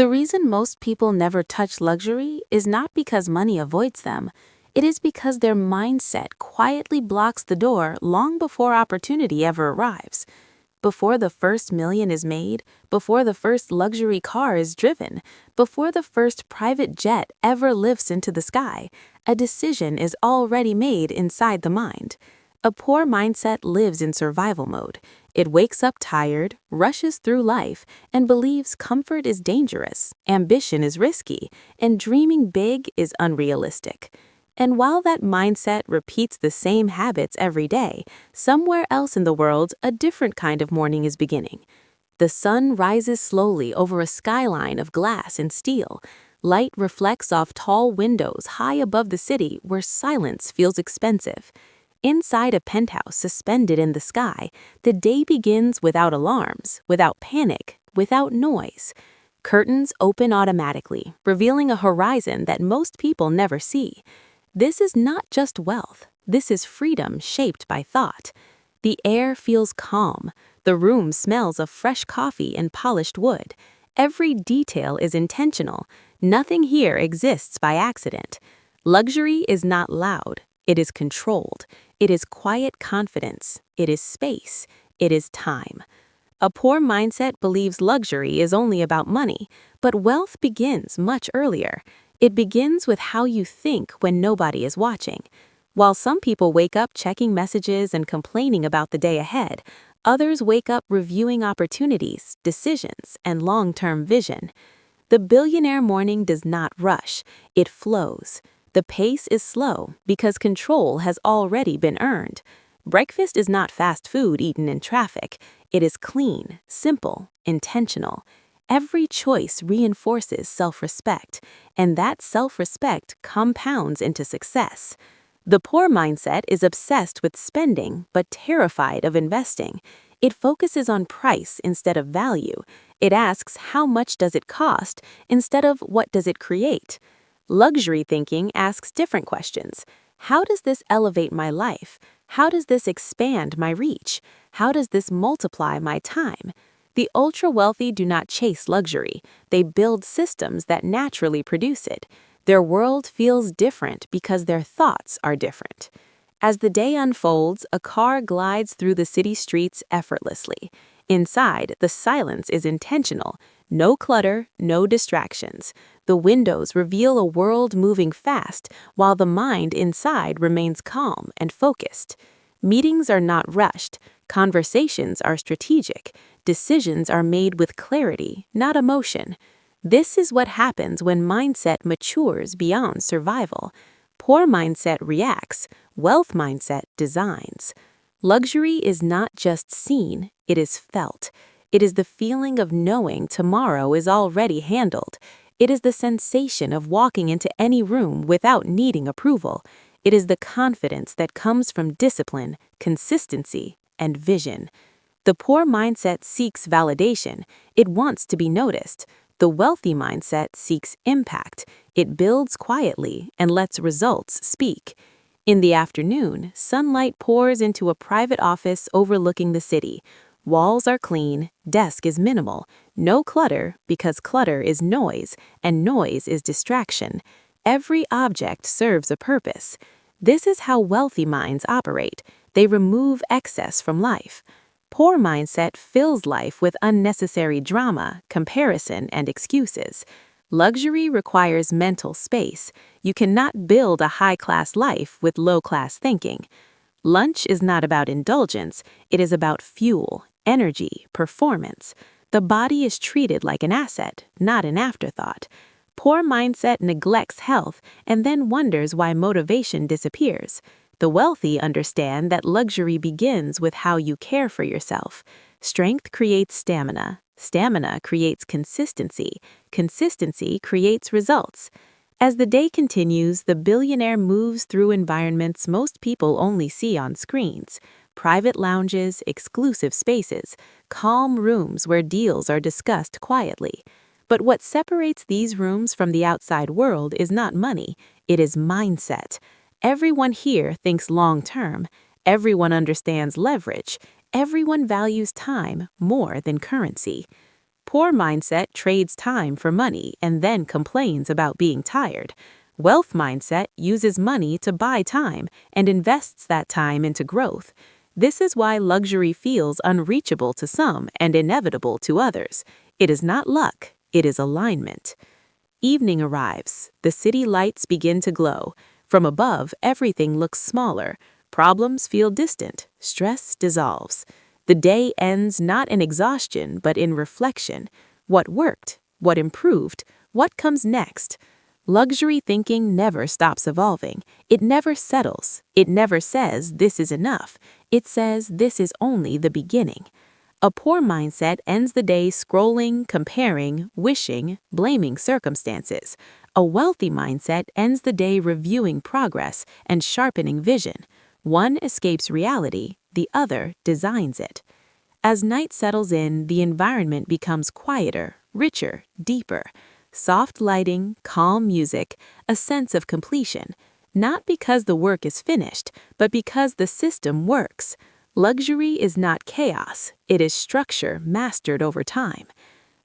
The reason most people never touch luxury is not because money avoids them. It is because their mindset quietly blocks the door long before opportunity ever arrives. Before the first million is made, before the first luxury car is driven, before the first private jet ever lifts into the sky, a decision is already made inside the mind. A poor mindset lives in survival mode. It wakes up tired, rushes through life, and believes comfort is dangerous, ambition is risky, and dreaming big is unrealistic. And while that mindset repeats the same habits every day, somewhere else in the world, a different kind of morning is beginning. The sun rises slowly over a skyline of glass and steel. Light reflects off tall windows high above the city where silence feels expensive. Inside a penthouse suspended in the sky, the day begins without alarms, without panic, without noise. Curtains open automatically, revealing a horizon that most people never see. This is not just wealth. This is freedom shaped by thought. The air feels calm. The room smells of fresh coffee and polished wood. Every detail is intentional. Nothing here exists by accident. Luxury is not loud. It is controlled. It is quiet confidence. It is space. It is time. A poor mindset believes luxury is only about money, but wealth begins much earlier. It begins with how you think when nobody is watching. While some people wake up checking messages and complaining about the day ahead, others wake up reviewing opportunities, decisions, and long-term vision. The billionaire morning does not rush. It flows. The pace is slow because control has already been earned. Breakfast is not fast food eaten in traffic. It is clean, simple, intentional. Every choice reinforces self-respect, and that self-respect compounds into success. The poor mindset is obsessed with spending but terrified of investing. It focuses on price instead of value. It asks how much does it cost instead of what does it create. Luxury thinking asks different questions. How does this elevate my life? How does this expand my reach? How does this multiply my time? The ultra-wealthy do not chase luxury. They build systems that naturally produce it. Their world feels different because their thoughts are different. As the day unfolds, a car glides through the city streets effortlessly. Inside, the silence is intentional. No clutter, no distractions. The windows reveal a world moving fast, while the mind inside remains calm and focused. Meetings are not rushed. Conversations are strategic. Decisions are made with clarity, not emotion. This is what happens when mindset matures beyond survival. Poor mindset reacts. Wealth mindset designs. Luxury is not just seen, it is felt. It is the feeling of knowing tomorrow is already handled. It is the sensation of walking into any room without needing approval. It is the confidence that comes from discipline, consistency, and vision. The poor mindset seeks validation. It wants to be noticed. The wealthy mindset seeks impact. It builds quietly and lets results speak. In the afternoon, sunlight pours into a private office overlooking the city. Walls are clean, desk is minimal, no clutter because clutter is noise and noise is distraction. Every object serves a purpose. This is how wealthy minds operate. They remove excess from life. Poor mindset fills life with unnecessary drama, comparison, and excuses. Luxury requires mental space. You cannot build a high-class life with low-class thinking. Lunch is not about indulgence. It is about fuel, energy, performance. The body is treated like an asset, not an afterthought. Poor mindset neglects health and then wonders why motivation disappears. The wealthy understand that luxury begins with how you care for yourself. Strength creates stamina. Stamina creates consistency. Consistency creates results. As the day continues, the billionaire moves through environments most people only see on screens. Private lounges, exclusive spaces, calm rooms where deals are discussed quietly. But what separates these rooms from the outside world is not money, it is mindset. Everyone here thinks long-term. Everyone understands leverage. Everyone values time more than currency. Poor mindset trades time for money and then complains about being tired. Wealth mindset uses money to buy time and invests that time into growth. This is why luxury feels unreachable to some and inevitable to others. It is not luck, it is alignment. Evening arrives. The city lights begin to glow. From above, everything looks smaller. Problems feel distant. Stress dissolves. The day ends not in exhaustion, but in reflection. What worked? What improved? What comes next? Luxury thinking never stops evolving. It never settles. It never says, this is enough. It says, this is only the beginning. A poor mindset ends the day scrolling, comparing, wishing, blaming circumstances. A wealthy mindset ends the day reviewing progress and sharpening vision. One escapes reality, the other designs it. As night settles in, the environment becomes quieter, richer, deeper. Soft lighting, calm music, a sense of completion. Not because the work is finished, but because the system works. Luxury is not chaos, it is structure mastered over time.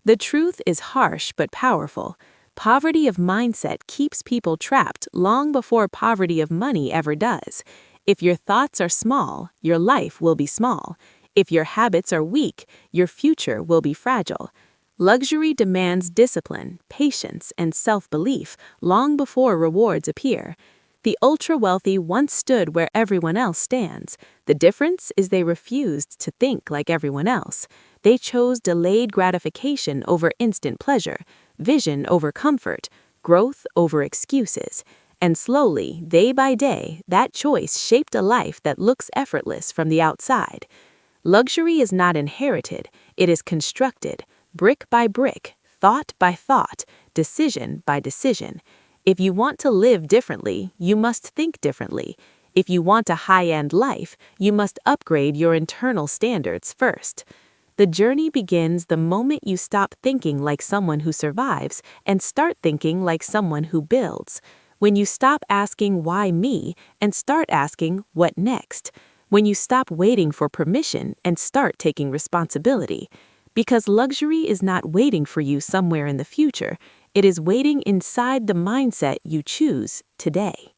The truth is harsh but powerful. Poverty of mindset keeps people trapped long before poverty of money ever does. If your thoughts are small, your life will be small. If your habits are weak, your future will be fragile. Luxury demands discipline, patience, and self-belief long before rewards appear. The ultra-wealthy once stood where everyone else stands. The difference is they refused to think like everyone else. They chose delayed gratification over instant pleasure, vision over comfort, growth over excuses. And slowly, day by day, that choice shaped a life that looks effortless from the outside. Luxury is not inherited, it is constructed, brick by brick, thought by thought, decision by decision. If you want to live differently, you must think differently. If you want a high-end life, you must upgrade your internal standards first. The journey begins the moment you stop thinking like someone who survives and start thinking like someone who builds. When you stop asking why me and start asking what next. When you stop waiting for permission and start taking responsibility. Because luxury is not waiting for you somewhere in the future. It is waiting inside the mindset you choose today.